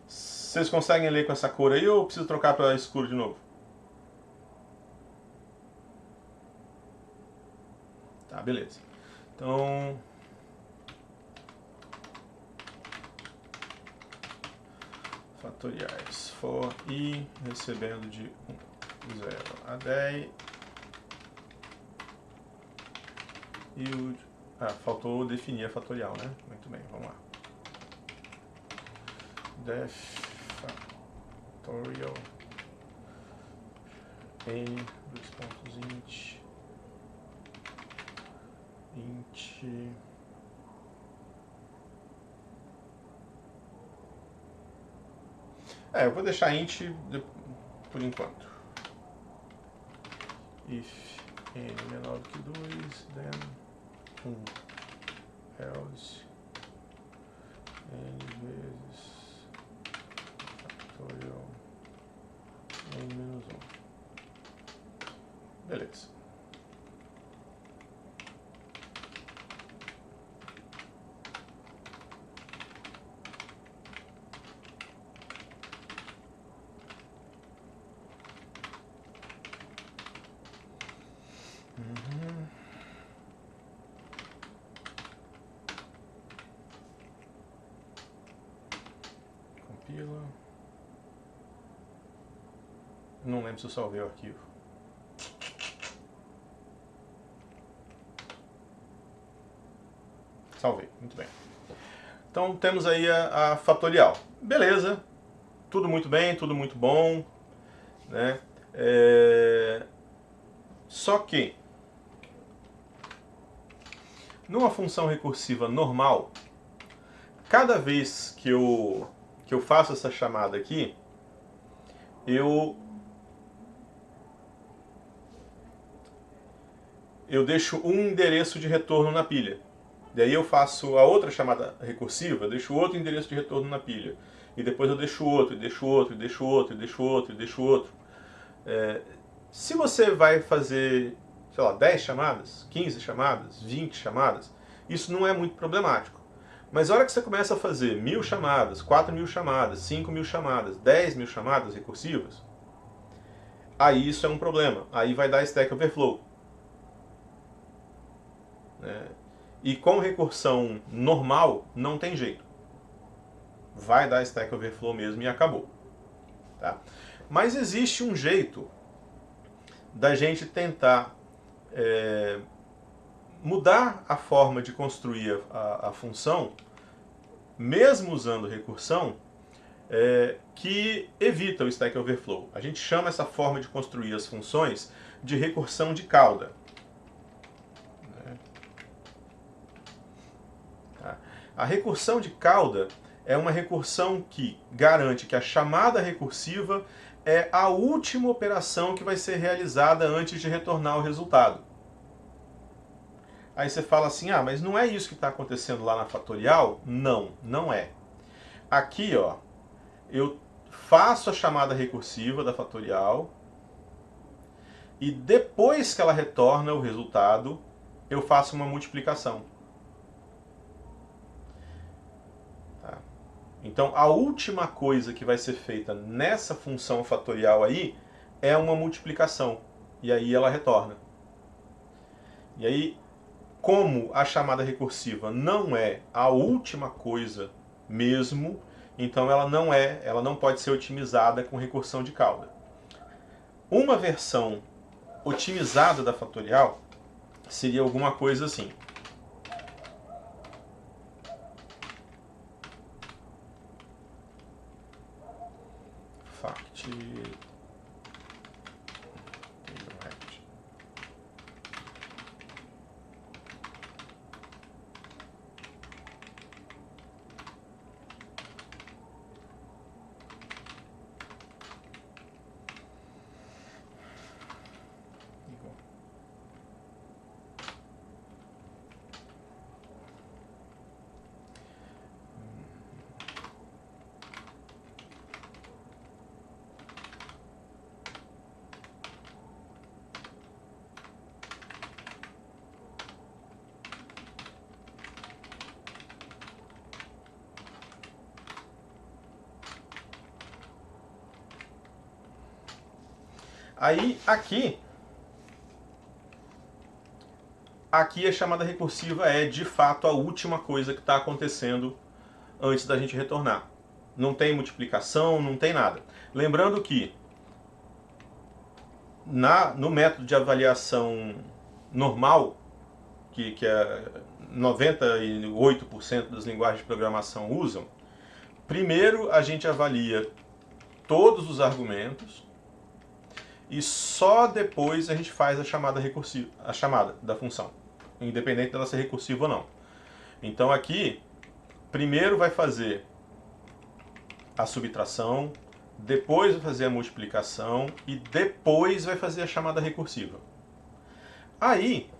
Vocês conseguem ler com essa cor aí ou eu preciso trocar para escuro de novo? Tá, beleza. Então, fatoriais for i recebendo de 0 a 10 e o... faltou definir a fatorial, né? Muito bem, vamos lá. Def fatorial n, dois pontos int eu vou deixar int por enquanto. If n menor do que 2, then 1 else n vezes fatorial n menos 1. Beleza. Compila. Não lembro se eu salvei o arquivo. Salvei, muito bem. Então temos aí a fatorial. Beleza, tudo muito bem, tudo muito bom, né? Só que numa função recursiva normal, cada vez que eu faço essa chamada aqui, eu deixo um endereço de retorno na pilha. Daí eu faço a outra chamada recursiva, deixo outro endereço de retorno na pilha. E depois eu deixo outro, e deixo outro, e deixo outro, e deixo outro, e deixo outro. Se você vai fazer, sei lá, 10 chamadas, 15 chamadas, 20 chamadas, isso não é muito problemático. Mas a hora que você começa a fazer 1000 chamadas, 4000 chamadas, 5000 chamadas, 10.000 chamadas recursivas, aí isso é um problema. Aí vai dar Stack Overflow. Né? E com recursão normal, não tem jeito. Vai dar Stack Overflow mesmo e acabou. Tá? Mas existe um jeito da gente tentar mudar a forma de construir a função, mesmo usando recursão, que evita o Stack Overflow. A gente chama essa forma de construir as funções de recursão de cauda. A recursão de cauda é uma recursão que garante que a chamada recursiva é a última operação que vai ser realizada antes de retornar o resultado. Aí você fala assim, ah, mas não é isso que está acontecendo lá na fatorial? Não, não é. Aqui, ó, eu faço a chamada recursiva da fatorial e depois que ela retorna o resultado, eu faço uma multiplicação. Tá? Então, a última coisa que vai ser feita nessa função fatorial aí é uma multiplicação. E aí ela retorna. E aí, como a chamada recursiva não é a última coisa mesmo, então ela não pode ser otimizada com recursão de cauda. Uma versão otimizada da fatorial seria alguma coisa assim. Fact Aí, aqui a chamada recursiva é, de fato, a última coisa que está acontecendo antes da gente retornar. Não tem multiplicação, não tem nada. Lembrando que no método de avaliação normal, que 98% das linguagens de programação usam, primeiro a gente avalia todos os argumentos, e só depois a gente faz a chamada recursiva, a chamada da função, independente dela ser recursiva ou não. Então aqui, primeiro vai fazer a subtração, depois vai fazer a multiplicação e depois vai fazer a chamada recursiva. Aí,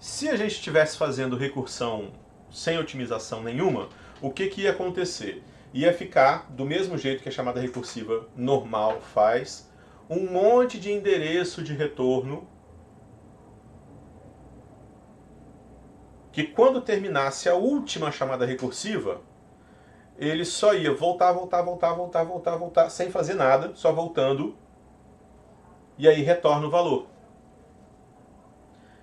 se a gente estivesse fazendo recursão sem otimização nenhuma, o que ia acontecer? Ia ficar do mesmo jeito que a chamada recursiva normal faz, um monte de endereço de retorno que quando terminasse a última chamada recursiva, ele só ia voltar, sem fazer nada, só voltando, e aí retorna o valor.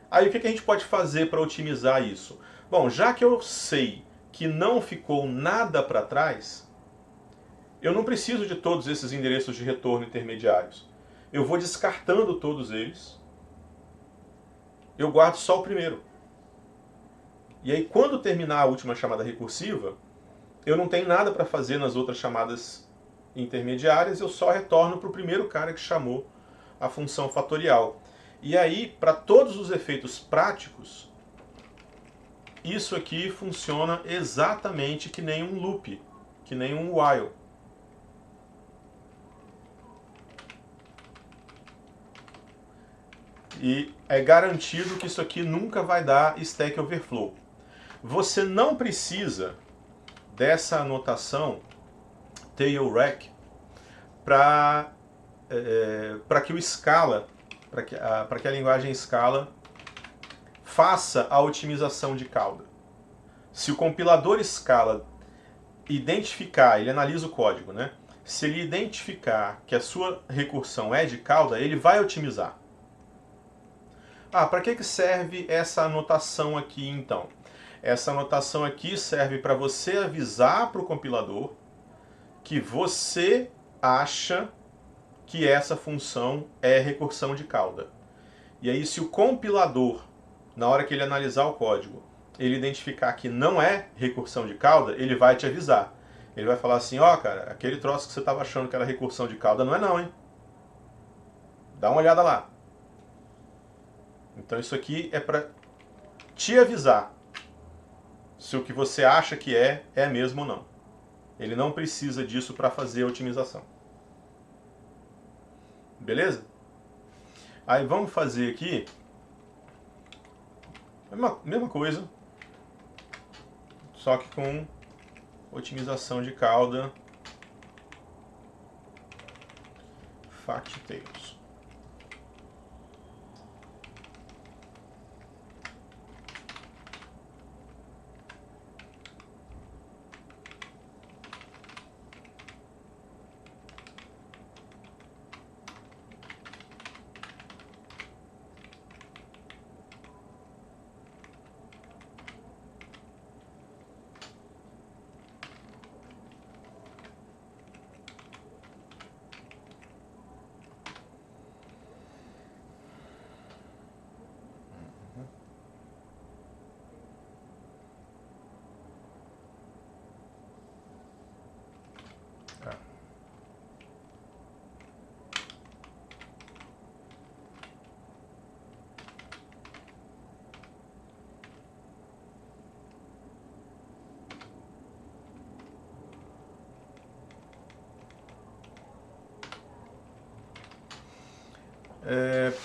Aí o que a gente pode fazer para otimizar isso? Bom, já que eu sei que não ficou nada para trás, eu não preciso de todos esses endereços de retorno intermediários. Eu vou descartando todos eles, eu guardo só o primeiro. E aí quando terminar a última chamada recursiva, eu não tenho nada para fazer nas outras chamadas intermediárias, eu só retorno para o primeiro cara que chamou a função fatorial. E aí, para todos os efeitos práticos, isso aqui funciona exatamente que nem um loop, que nem um while. E é garantido que isso aqui nunca vai dar Stack Overflow. Você não precisa dessa anotação tail rack para que o Scala para que a linguagem Scala faça a otimização de cauda. Se o compilador Scala identificar, ele analisa o código, né? Se ele identificar que a sua recursão é de cauda, ele vai otimizar. Para que serve essa anotação aqui então? Essa anotação aqui serve para você avisar para o compilador que você acha que essa função é recursão de cauda. E aí, se o compilador, na hora que ele analisar o código, ele identificar que não é recursão de cauda, ele vai te avisar. Ele vai falar assim, cara, aquele troço que você estava achando que era recursão de cauda não é não, hein? Dá uma olhada lá. Então isso aqui é para te avisar se o que você acha que é mesmo ou não. Ele não precisa disso para fazer a otimização. Beleza? Aí vamos fazer aqui mesma coisa, só que com otimização de cauda facttails.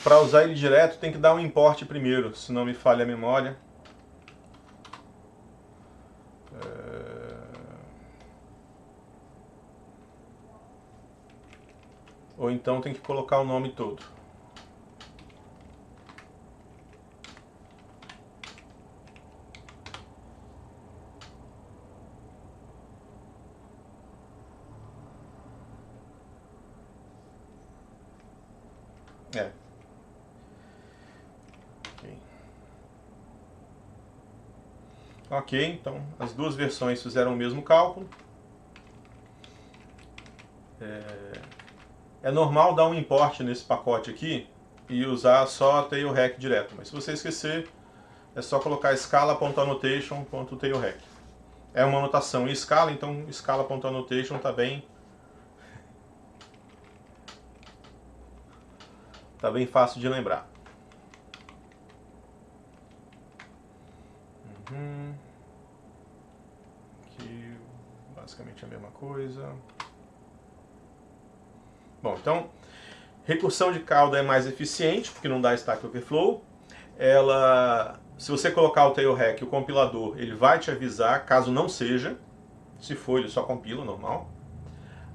Para usar ele direto tem que dar um import primeiro, se não me falha a memória. Ou então tem que colocar o nome todo. Ok, então as duas versões fizeram o mesmo cálculo. É normal dar um import nesse pacote aqui e usar só tailhack direto, mas se você esquecer, é só colocar scala.annotation.tailhack. É uma anotação em Scala, então scala.annotation está bem fácil de lembrar. Aqui, basicamente a mesma coisa. Bom, então, recursão de cauda é mais eficiente, porque não dá Stack Overflow. Se você colocar o tailhack, o compilador, ele vai te avisar, caso não seja. Se for, ele só compila, normal.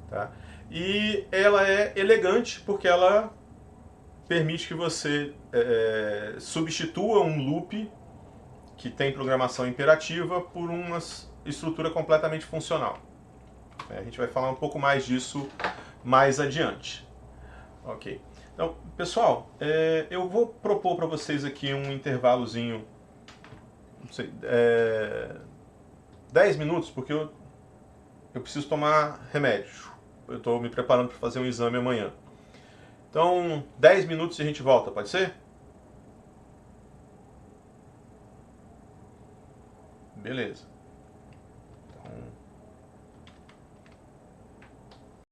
Tá? E ela é elegante, porque ela permite que você substitua um loop que tem programação imperativa por uma estrutura completamente funcional. A gente vai falar um pouco mais disso mais adiante. Ok. Então, pessoal, eu vou propor para vocês aqui um intervalozinho, não sei, 10 minutos, porque eu preciso tomar remédio. Eu estou me preparando para fazer um exame amanhã. Então, 10 minutos e a gente volta, pode ser? Beleza.